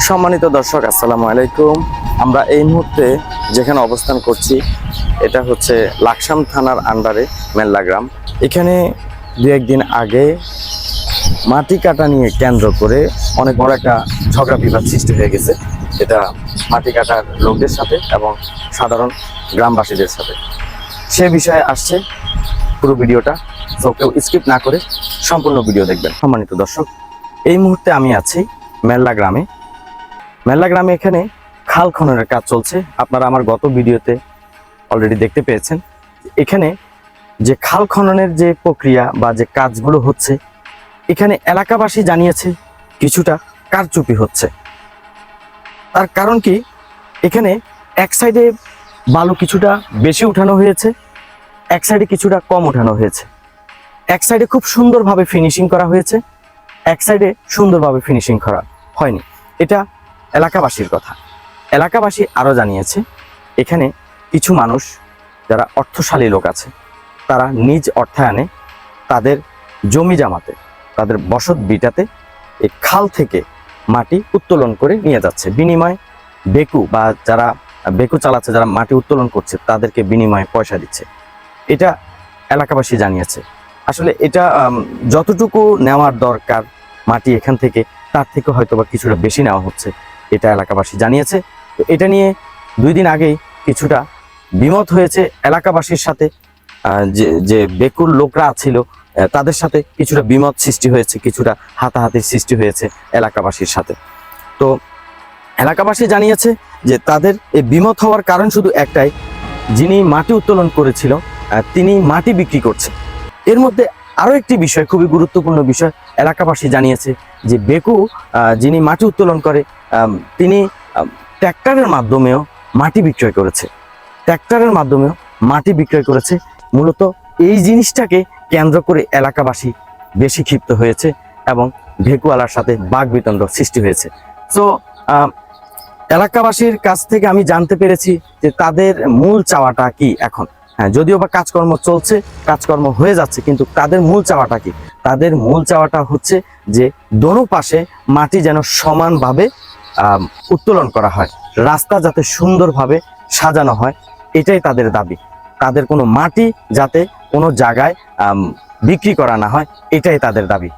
সম্মানিত দর্শক, আসসালামু আলাইকুম। আমরা এই মুহূর্তে যেখানে অবস্থান করছি এটা হচ্ছে লাকসাম থানার আন্ডারে মেল্লা গ্রাম। এখানে দু একদিন আগে মাটি কাটা নিয়ে কেন্দ্র করে অনেক বড় একটা ঝগড়া বিবাদ সৃষ্টি হয়ে গেছে। এটা মাটি কাটার লোকদের সাথে এবং সাধারণ গ্রামবাসীদের সাথে। সে বিষয়ে আসছে পুরো ভিডিওটা, তো কেউ স্কিপ না করে সম্পূর্ণ ভিডিও দেখবেন। সম্মানিত দর্শক, এই মুহূর্তে আমি আছি মেল্লা গ্রামে। মেল্লা গ্রামে এখানে খাল খননের কাজ চলছে। আপনারা আমার গত ভিডিওতে অলরেডি দেখতে পেয়েছেন। এখানে যে খাল খননের যে প্রক্রিয়া বা যে কাজগুলো হচ্ছে, এখানে এলাকাবাসী জানিয়েছে কিছুটা কারচুপি হচ্ছে। তার কারণ কি, এখানে এক সাইডে বালু কিছুটা বেশি উঠানো হয়েছে, এক সাইডে কিছুটা কম উঠানো হয়েছে। এক সাইডে খুব সুন্দরভাবে ফিনিশিং করা হয়েছে, এক সাইডে সুন্দরভাবে ফিনিশিং করা হয়নি। এটা এলাকাবাসীর কথা। এলাকাবাসী আরও জানিয়েছে এখানে কিছু মানুষ যারা অর্থশালী লোক আছে, তারা নিজ অর্থায়নে তাদের জমি জামাতে, তাদের বসত বিটাতে এই খাল থেকে মাটি উত্তোলন করে নিয়ে যাচ্ছে। বিনিময়ে বেকু বা যারা বেকু চালাচ্ছে, যারা মাটি উত্তোলন করছে, তাদেরকে বিনিময়ে পয়সা দিচ্ছে। এটা এলাকাবাসী জানিয়েছে। আসলে এটা যতটুকু নেওয়ার দরকার মাটি এখান থেকে, তার থেকে হয়তো বা কিছুটা বেশি নেওয়া হচ্ছে, এটা এলাকাবাসী জানিয়েছে। তো এটা নিয়ে 2 দিন আগেই কিছুটা দ্বিমত হয়েছে এলাকাবাসীর সাথে। যে বেকুর লোকরা ছিল তাদের সাথে কিছুটা দ্বিমত সৃষ্টি হয়েছে, কিছুটা হাতাহাতির সৃষ্টি হয়েছে এলাকাবাসীর সাথে। তো এলাকাবাসী জানিয়েছে যে তাদের এই দ্বিমত হওয়ার কারণ শুধু একটাই, যিনি মাটি উত্তোলন করেছিল তিনি মাটি বিক্রি করছে। এর মধ্যে আরও একটি বিষয়, খুবই গুরুত্বপূর্ণ বিষয়, এলাকাবাসী জানিয়েছে যে বেকু যিনি মাটি উত্তোলন করে তিনি ট্র্যাক্টরের মাধ্যমেও মাটি বিক্রয় করেছে। ট্র্যাক্টরের মাধ্যমেও মাটি বিক্রয় করেছে। মূলত এই জিনিসটাকে কেন্দ্র করে এলাকাবাসী বেশি ক্ষিপ্ত হয়েছে এবং ভেকুওয়ালার সাথে বাকবিতণ্ড সৃষ্টি হয়েছে। তো এলাকাবাসীর কাছ থেকে আমি জানতে পেরেছি যে তাদের মূল চাওয়াটা কি এখন। হ্যাঁ, যদিও বা কাজকর্ম চলছে, কাজকর্ম হয়ে যাচ্ছে, কিন্তু তাদের মূল চাওয়াটা কি? তাদের মূল চাওয়াটা হচ্ছে যে দোনো পাশে মাটি যেন সমানভাবে উত্তোলন করা হয়, রাস্তা যাতে সুন্দরভাবে সাজানো হয়, এটাই তাদের দাবি। তাদের কোনো মাটি যাতে কোনো জায়গায় বিক্রি করা না হয়, এটাই তাদের দাবি।